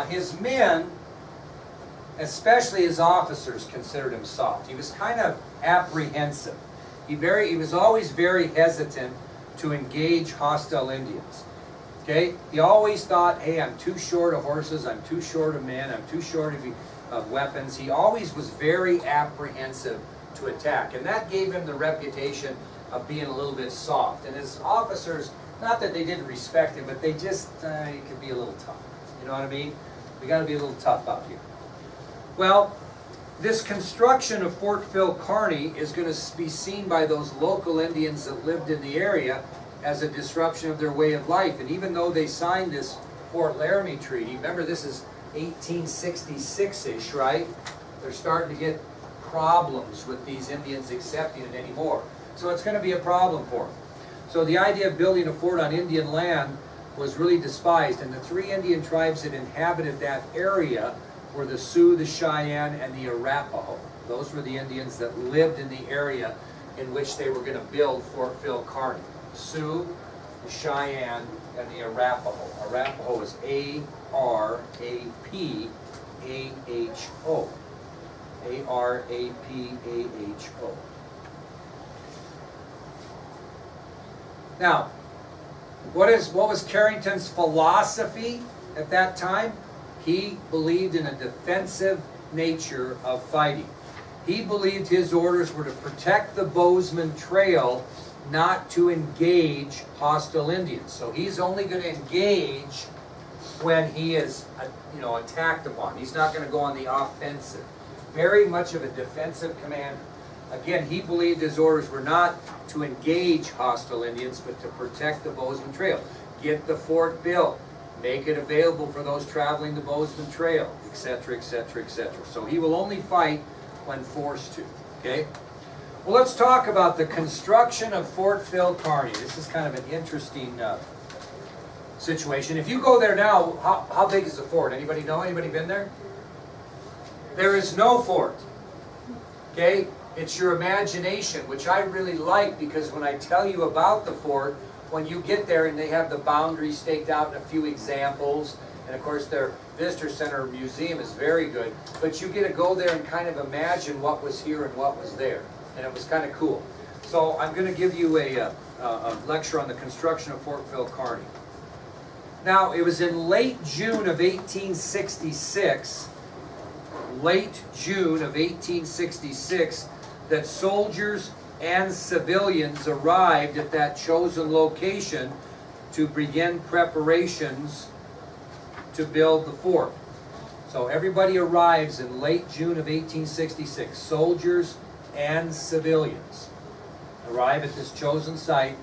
His men, especially his officers, considered him soft. He was kind of apprehensive. He was always very hesitant to engage hostile Indians. Okay? He always thought, hey, I'm too short of horses, I'm too short of men, I'm too short of weapons. He always was very apprehensive to attack. And that gave him the reputation of being a little bit soft. And his officers, not that they didn't respect him, but they just, he could be a little tough. You know what I mean? We got to be a little tough out here. Well, this construction of Fort Phil Kearny is going to be seen by those local Indians that lived in the area as a disruption of their way of life. And even though they signed this Fort Laramie Treaty, remember this is 1866-ish, right? They're starting to get problems with these Indians accepting it anymore. So it's going to be a problem for them. So the idea of building a fort on Indian land was really despised. And the three Indian tribes that inhabited that area were the Sioux, the Cheyenne, and the Arapaho. Those were the Indians that lived in the area in which they were going to build Fort Phil Kearny. The Sioux, the Cheyenne, and the Arapaho. Arapaho is A-R-A-P-A-H-O. A-R-A-P-A-H-O. Now, what was Carrington's philosophy at that time? He believed in a defensive nature of fighting. He believed his orders were to protect the Bozeman Trail, not to engage hostile Indians. So he's only going to engage when he is, attacked upon. He's not going to go on the offensive. Very much of a defensive commander. Again, he believed his orders were not to engage hostile Indians, but to protect the Bozeman Trail. Get the fort built. Make it available for those traveling the Bozeman Trail, etc., etc., etc. So he will only fight when forced to. Okay? Well, let's talk about the construction of Fort Phil Kearny. This is kind of an interesting situation. If you go there now, how big is the fort? Anybody know? Anybody been there? There is no fort. Okay? It's your imagination, which I really like, because when I tell you about the fort, when you get there and they have the boundaries staked out and a few examples, and of course their visitor center museum is very good, but you get to go there and kind of imagine what was here and what was there, and it was kind of cool. So I'm going to give you a lecture on the construction of Fort Phil Kearny. Now, it was in late June of 1866, that soldiers and civilians arrived at that chosen location to begin preparations to build the fort. So everybody arrives in late June of 1866. Soldiers and civilians arrive at this chosen site,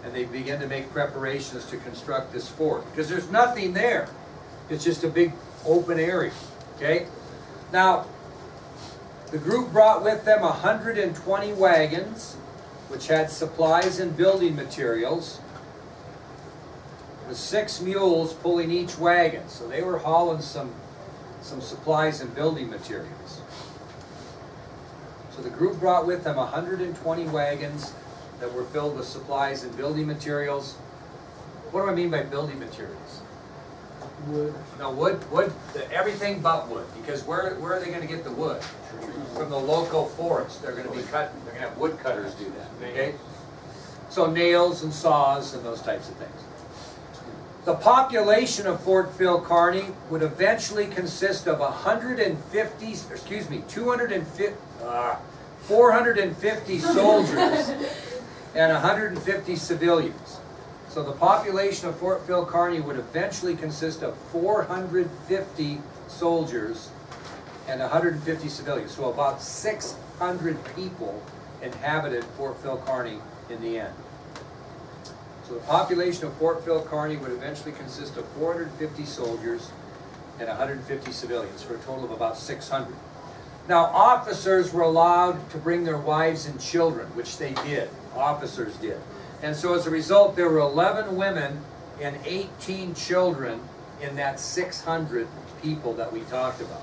and they begin to make preparations to construct this fort. Because there's nothing there. It's just a big open area. Okay? Now, the group brought with them 120 wagons, which had supplies and building materials, with 6 mules pulling each wagon. So they were hauling some supplies and building materials. So the group brought with them 120 wagons that were filled with supplies and building materials. What do I mean by building materials? Wood. No, wood, everything but wood. Because where are they going to get the wood? From the local forest. They're going to be cutting. They're going to have wood cutters do that. Okay? So nails and saws and those types of things. The population of Fort Phil Kearny would eventually consist of 450 soldiers and 150 civilians. So the population of Fort Phil Kearny would eventually consist of 450 soldiers and 150 civilians. So about 600 people inhabited Fort Phil Kearny in the end. So the population of Fort Phil Kearny would eventually consist of 450 soldiers and 150 civilians, for a total of about 600. Now, officers were allowed to bring their wives and children, which they did. Officers did. And so as a result, there were 11 women and 18 children in that 600 people that we talked about.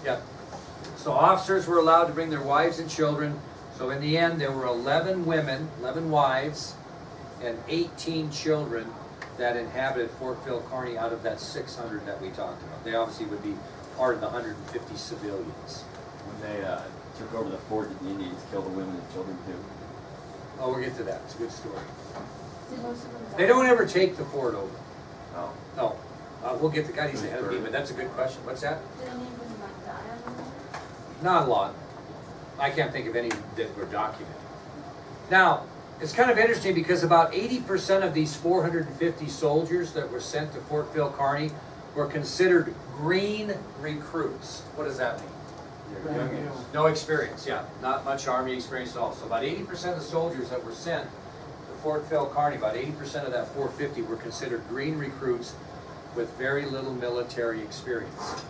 Yeah. So officers were allowed to bring their wives and children. So in the end, there were 11 women, 11 wives, and 18 children that inhabited Fort Phil Kearney out of that 600 that we talked about. They obviously would be part of the 150 civilians. When they took over the fort, did the Indians kill the women and children too? Oh, we'll get to that. It's a good story. Did most of them die? They don't ever take the fort over. Oh. No. We'll get to God, he's ahead of me, but that's a good question. What's that? Did any of them like die on the way? Not a lot. I can't think of any that were documented. Now, it's kind of interesting because about 80% of these 450 soldiers that were sent to Fort Phil Kearney were considered green recruits. What does that mean? No experience, yeah. Not much Army experience at all. So about 80% of the soldiers that were sent to Fort Phil Kearney, about 80% of that 450 were considered green recruits with very little military experience.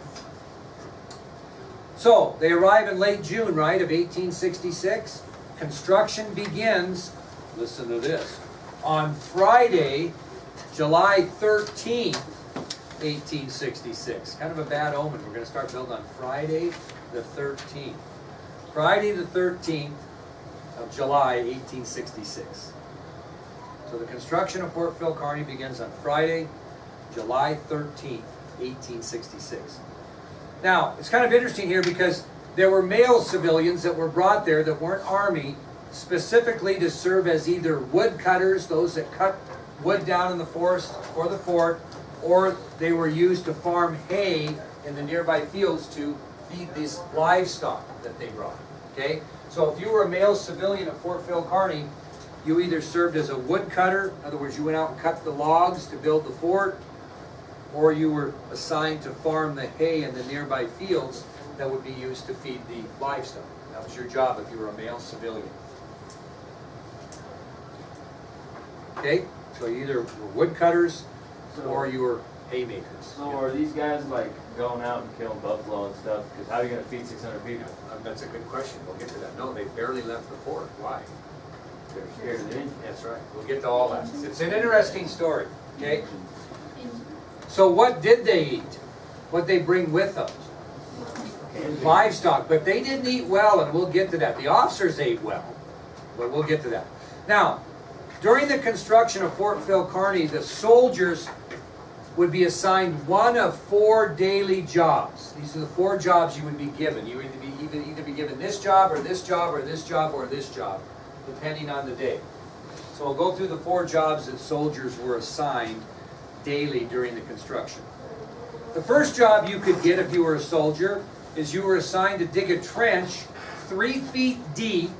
So, they arrive in late June, right, of 1866. Construction begins, listen to this, on Friday, July 13th, 1866. Kind of a bad omen. We're going to start building on Friday the 13th. Friday the 13th of July, 1866. So the construction of Fort Phil Kearney begins on Friday, July 13th, 1866. Now, it's kind of interesting here because there were male civilians that were brought there that weren't Army, specifically to serve as either woodcutters, those that cut wood down in the forest or the fort, or they were used to farm hay in the nearby fields to feed these livestock that they brought. Okay? So if you were a male civilian at Fort Phil Kearney, you either served as a woodcutter, in other words, you went out and cut the logs to build the fort, or you were assigned to farm the hay in the nearby fields that would be used to feed the livestock. That was your job if you were a male civilian. Okay? So you either were woodcutters or you were haymakers. So are these guys like going out and killing buffalo and stuff? Because how are you going to feed 600 people? That's a good question. We'll get to that. No, they barely left the fort. Why? They're scared of the Indians. That's right. We'll get to all that. It's an interesting story. Okay? So what did they eat? What they bring with them? Livestock. But they didn't eat well, and we'll get to that. The officers ate well, but we'll get to that. Now, during the construction of Fort Phil Kearney, the soldiers would be assigned one of 4 daily jobs. These are the 4 jobs you would be given. You would either be given this job or this job or this job or this job, depending on the day. So we'll go through the 4 jobs that soldiers were assigned daily during the construction. The first job you could get if you were a soldier is you were assigned to dig a trench 3 feet deep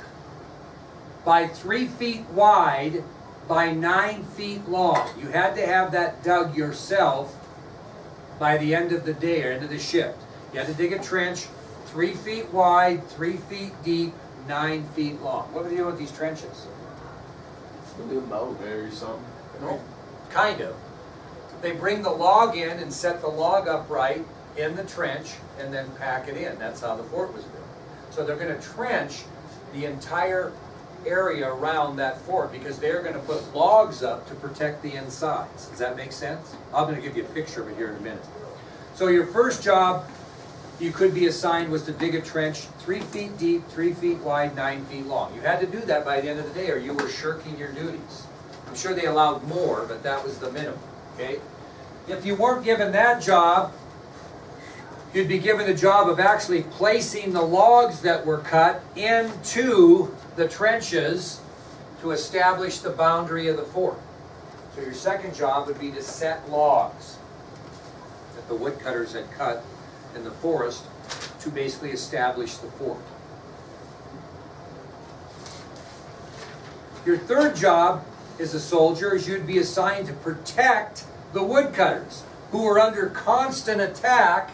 by 3 feet wide by 9 feet long. You had to have that dug yourself by the end of the day or end of the shift. You had to dig a trench 3 feet wide, 3 feet deep, 9 feet long. What were they doing with these trenches? Bury something. No, kind of. They bring the log in and set the log upright in the trench and then pack it in. That's how the fort was built. So they're going to trench the entire area around that fort because they're going to put logs up to protect the insides. Does that make sense? I'm going to give you a picture of it here in a minute. So your first job you could be assigned was to dig a trench 3 feet deep, 3 feet wide, 9 feet long. You had to do that by the end of the day or you were shirking your duties. I'm sure they allowed more, but that was the minimum. Okay? If you weren't given that job, you'd be given the job of actually placing the logs that were cut into the trenches to establish the boundary of the fort. So your second job would be to set logs that the woodcutters had cut in the forest to basically establish the fort. Your third job as a soldier is you'd be assigned to protect the woodcutters who were under constant attack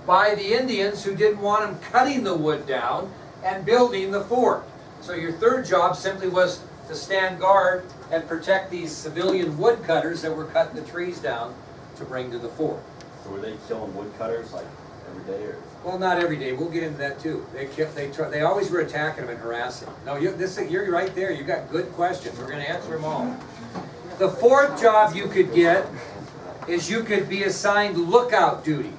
by the Indians who didn't want them cutting the wood down and building the fort. So your third job simply was to stand guard and protect these civilian woodcutters that were cutting the trees down to bring to the fort. So were they killing woodcutters like every day or? Well, not every day. We'll get into that too. They always were attacking them and harassing them. No, you're right there. You got good questions. We're going to answer them all. The fourth job you could get is you could be assigned lookout duty,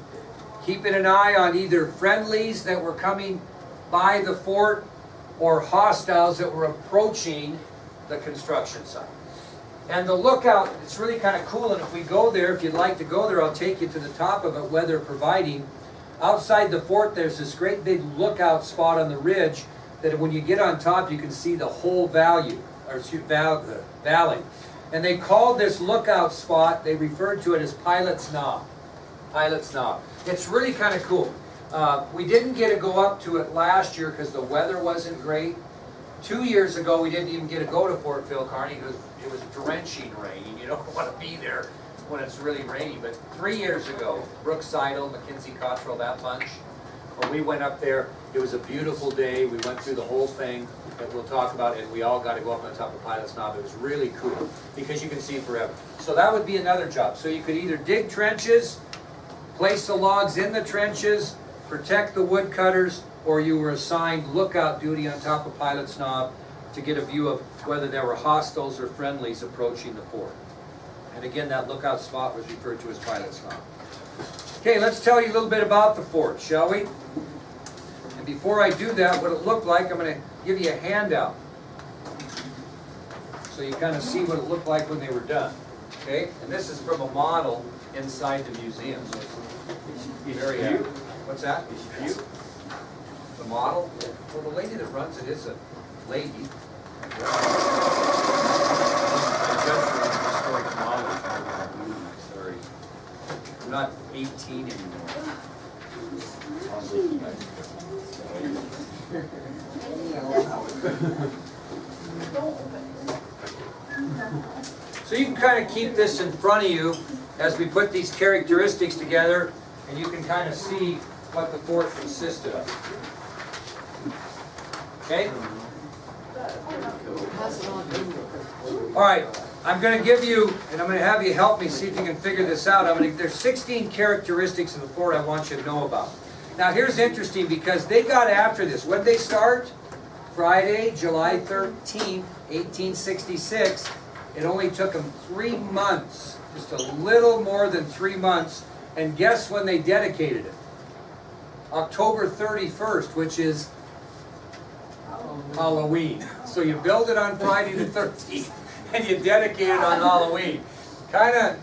keeping an eye on either friendlies that were coming by the fort or hostiles that were approaching the construction site. And the lookout, it's really kind of cool, and if we go there, if you'd like to go there, I'll take you to the top of it, weather permitting. Outside the fort, there's this great big lookout spot on the ridge that when you get on top, you can see the whole valley. And they called this lookout spot, they referred to it as Pilot's Knob. Pilot's Knob. It's really kind of cool. We didn't get to go up to it last year because the weather wasn't great. 2 years ago, we didn't even get to go to Fort Phil Kearney because it was drenching rain, and you don't want to be there when it's really rainy. But 3 years ago, Brooke Seidel, Mackenzie Cottrell, that bunch, when we went up there, it was a beautiful day. We went through the whole thing that we'll talk about, and we all got to go up on the top of Pilot's Knob. It was really cool because you can see forever. So that would be another job. So you could either dig trenches, place the logs in the trenches, protect the woodcutters, or you were assigned lookout duty on top of Pilot's Knob to get a view of whether there were hostiles or friendlies approaching the fort. And again, that lookout spot was referred to as Pilot's Knob. Okay, let's tell you a little bit about the fort, shall we? And before I do that, what it looked like, I'm going to give you a handout so you kind of see what it looked like when they were done. Okay, and this is from a model inside the museum. So it's very accurate. What's that? The model? Well, the lady that runs it is a lady. Sorry. I'm not 18 anymore. So you can kind of keep this in front of you as we put these characteristics together, and you can kind of see what the fort consisted of. Okay? All right, I'm going to give you, and I'm going to have you help me see if you can figure this out. There's 16 characteristics of the fort I want you to know about. Now here's interesting because they got after this. When did they start? Friday, July 13th, 1866. It only took them 3 months, just a little more than 3 months. And guess when they dedicated it? October 31st, which is Halloween. So you build it on Friday the 13th, and you dedicate it on Halloween. Kind of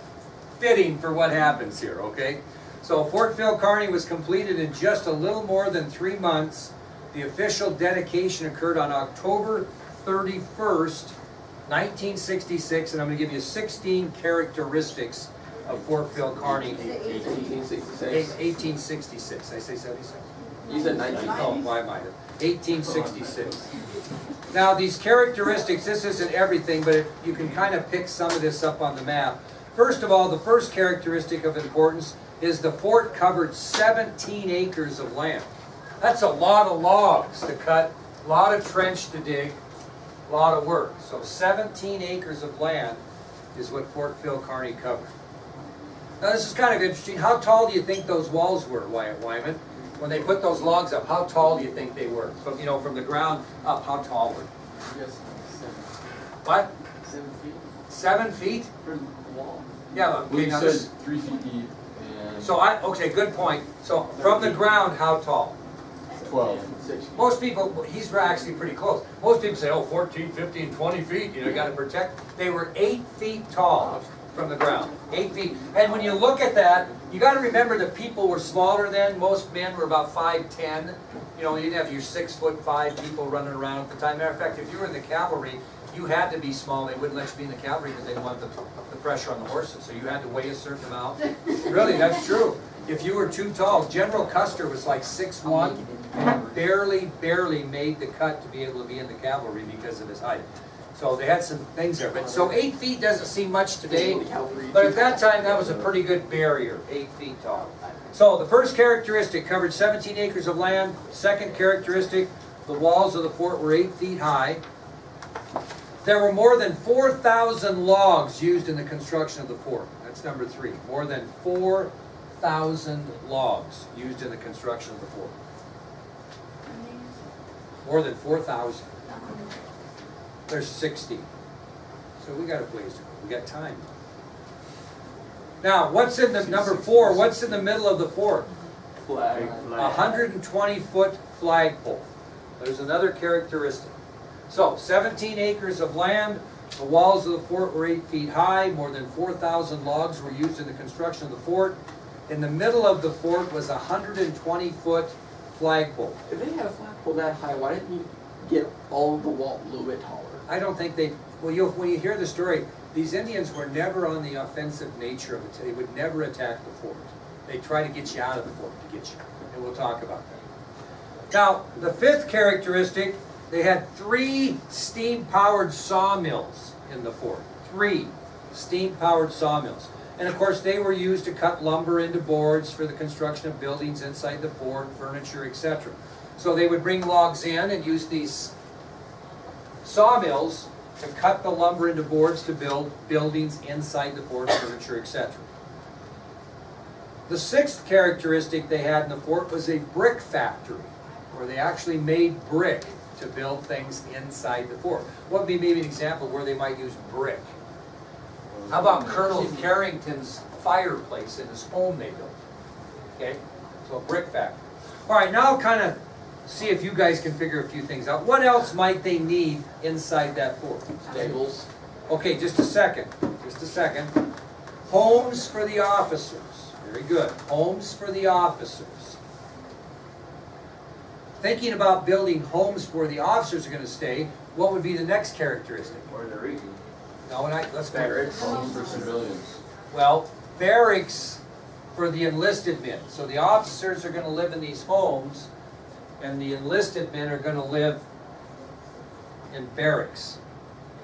fitting for what happens here, okay? So Fort Phil Kearney was completed in just a little more than 3 months. The official dedication occurred on October 31st, 1966, and I'm going to give you 16 characteristics of Fort Phil Kearney. 1866. 1866. I say 76? You said 19. Oh, why am I? 1866. Now these characteristics, this isn't everything, but you can kind of pick some of this up on the map. First of all, the first characteristic of importance is the fort covered 17 acres of land. That's a lot of logs to cut, a lot of trench to dig, a lot of work. So 17 acres of land is what Fort Phil Kearney covered. Now this is kind of interesting. How tall do you think those walls were, Wyatt Wyman? When they put those logs up, how tall do you think they were? From, you know, from the ground up, how tall were they? Yes, 7. What? 7 feet 7 feet? for the wall. Yeah, but We now said this, 3 feet deep and so okay, good point. So from the ground, how tall? 12. 6 feet. Most people, he's actually pretty close. Most people say, oh, 14, 15, 20 feet, you know, got to protect. They were 8 feet tall from the ground. 8 feet. And when you look at that, you got to remember that people were smaller then. Most men were about 5'10". You know, you didn't have your 6'5" people running around at the time. Matter of fact, if you were in the cavalry, you had to be small. They wouldn't let you be in the cavalry because they didn't want the pressure on the horses. So you had to weigh a certain amount. Really, that's true. If you were too tall, General Custer was like 6'1", and barely made the cut to be able to be in the cavalry because of his height. So they had some things there. But so 8 feet doesn't seem much today, but at that time that was a pretty good barrier, 8 feet tall. So the first characteristic covered 17 acres of land. Second characteristic, the walls of the fort were 8 feet high. There were more than 4,000 logs used in the construction of the fort. That's number 3. More than 4,000 logs used in the construction of the fort. More than 4,000. There's 60. So we got a ways to go. We got time. Now, what's in the number 4? What's in the middle of the fort? Flag. A 120-foot flagpole. There's another characteristic. So, 17 acres of land, The walls of the fort were 8 feet high. More than 4,000 logs were used in the construction of the fort. In the middle of the fort was a 120-foot flagpole. If they had a flagpole that high, why didn't you get all of the wall a little bit taller? I don't think they, well, when you hear the story, these Indians were never on the offensive nature of it. They would never attack the fort. They try to get you out of the fort to get you. And we'll talk about that. Now, the fifth characteristic, they had 3 steam-powered sawmills in the fort. 3 steam-powered sawmills. And of course, they were used to cut lumber into boards for the construction of buildings inside the fort, furniture, etc. So they would bring logs in and use these sawmills to cut the lumber into boards to build buildings inside the fort, furniture, etc. The 6th characteristic they had in the fort was a brick factory, where they actually made brick to build things inside the fort. What would be maybe an example where they might use brick? How about Colonel Carrington's fireplace in his home they built? Okay, so a brick factory. All right, now kind of see if you guys can figure a few things out. What else might they need inside that fort? Stables. Okay, just a second. Just a second. Homes for the officers. Very good. Homes for the officers. Thinking about building homes where the officers are going to stay, what would be the next characteristic? Where they're eating. No, let's go. Barracks. Homes for civilians. Well, barracks for the enlisted men. So the officers are going to live in these homes, and the enlisted men are going to live in barracks.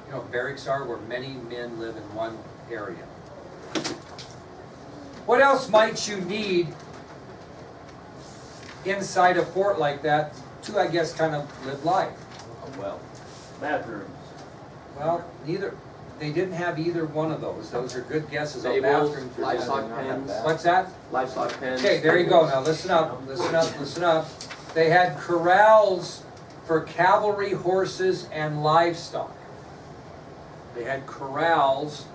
You know what barracks are, where many men live in one area. What else might you need inside a fort like that to, I guess, kind of live life? Well, bathrooms. Well, they didn't have either one of those. Those are good guesses on Stables, bathrooms. livestock pens. What's that? Livestock pens. Okay, there you go. Now listen up, listen up, listen up. They had corrals for cavalry, horses, and livestock. They had corrals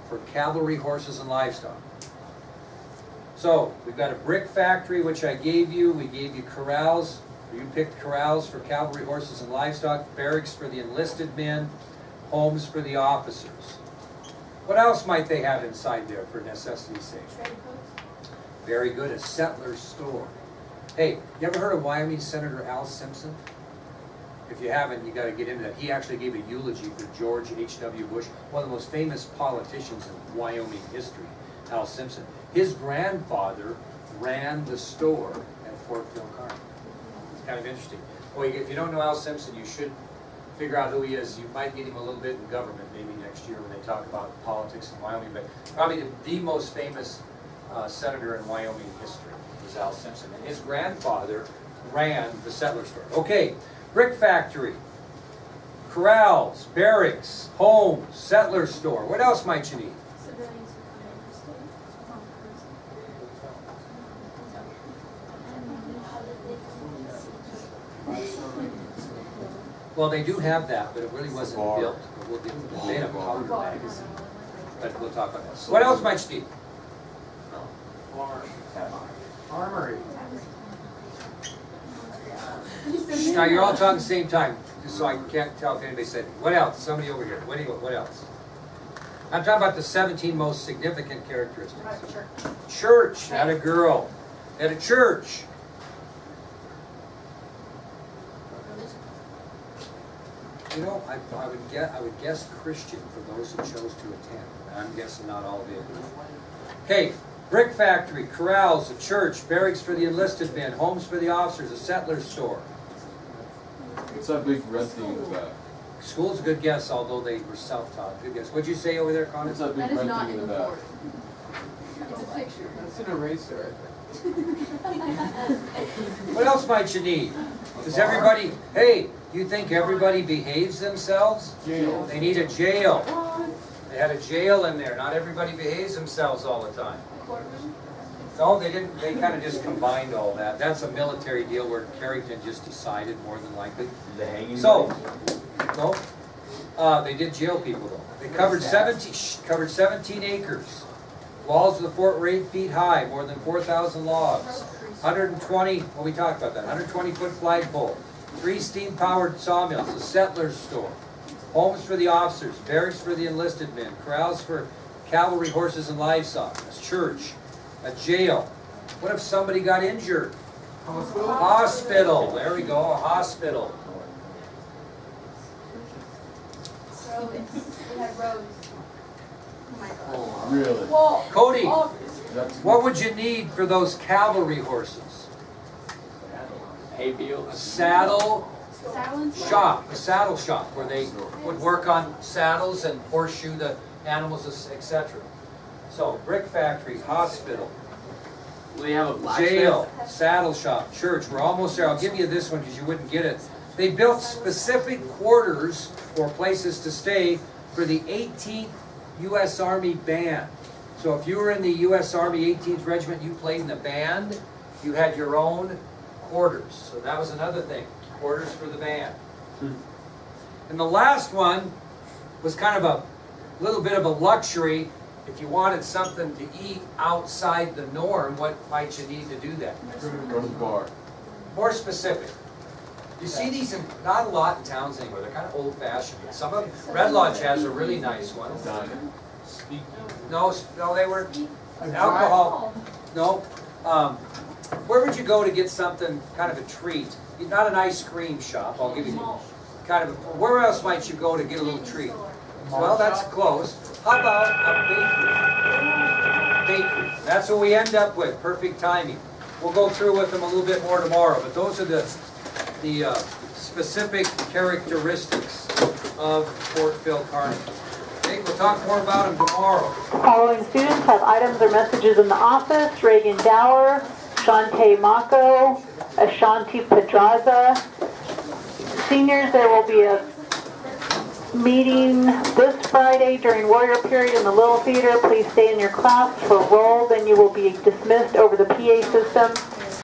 for cavalry, horses, and livestock. So, we've got a brick factory, which I gave you. We gave you corrals. You picked corrals for cavalry, horses, and livestock. Barracks for the enlisted men. Homes for the officers. What else might they have inside there for necessity's sake? Trade post. Very good, a settler's store. Hey, you ever heard of Wyoming Senator Al Simpson? If you haven't, you got to get into that. He actually gave a eulogy for George H.W. Bush, one of the most famous politicians in Wyoming history, Al Simpson. His grandfather ran the store at Fort Phil Kearney. It's kind of interesting. Well, if you don't know Al Simpson, you should figure out who he is. You might get him a little bit in government maybe next year when they talk about politics in Wyoming, but probably the most famous senator in Wyoming history was Al Simpson. And his grandfather ran the settler store. Okay, brick factory, corrals, barracks, homes, settler store. What else might you need? Civilians who come interstate. One person. Well, they do have that, but it really wasn't built. But we'll get to that. They had a powder magazine, but we'll talk about that. What else might you need? Armory. Now, you're all talking at the same time, just so I can't tell if anybody said it. What else? Somebody over here. What else? I'm talking about the 17 most significant characteristics. Church. Had a girl. At a church. You know, I would guess Christian for those who chose to attend. I'm guessing not all did. Okay, brick factory, corrals, a church, barracks for the enlisted men, homes for the officers, a settler's store. It's that big red thing in the back. School's a good guess, although they were self-taught. Good guess. What'd you say over there, Connor? It's that big That is red not thing in in the the back. fort. It's a picture. It's an eraser, I think. What else might you need? Does everybody, hey, you think everybody behaves themselves? Jail. They need a jail. They had a jail in there. Not everybody behaves themselves all the time. A courtroom. No, they didn't. They kind of just combined all that. That's a military deal where Carrington just decided more than likely. The hanging. So, no, they did jail people though. They covered 17 acres. Walls of the fort were 8 feet high, more than 4,000 logs. 120. Well, we talked about that. 120-foot flagpole. 3 steam-powered sawmills. A settler's store. homes for the officers, barracks for the enlisted men, corrals for cavalry, horses, and livestock, a church, a jail. What if somebody got injured? Hospital. There we go, a hospital. Roads. We had roads. Oh my God. Really? Well, Cody, That's what would you need for those cavalry horses? Hay A bales. saddle Saddles. shop, a saddle shop where they would work on saddles and horseshoe the animals, etc. So, brick factory, hospital, Do they have a blacksmith? jail, saddle shop, church. We're almost there. I'll give you this one because you wouldn't get it. They built specific quarters or places to stay for the 18th U.S. Army Band. So if you were in the U.S. Army 18th Regiment, you played in the band, you had your own quarters. So that was another thing, quarters for the band. And the last one was kind of a little bit of a luxury. If you wanted something to eat outside the norm, what might you need to do that? Go to the bar. More specific. You see these in, not a lot in towns anymore. They're kind of old-fashioned. But some of them, Red Lodge has a really nice one. Diner. No, they were alcohol. No. Where would you go to get something kind of a treat? Not an ice cream shop. I'll give you kind of. Where else might you go to get a little treat? Well, that's close. How about a bakery? Bakery. That's what we end up with. Perfect timing. We'll go through with them a little bit more tomorrow, but those are the specific characteristics of Fort Phil Kearney. Okay, we'll talk more about them tomorrow. Following students have items or messages in the office. Reagan Dower, Shante Mako, Ashanti Pedraza. Seniors, there will be a meeting this Friday during warrior period in the Little Theater. Please stay in your class for roll, then you will be dismissed over the PA system.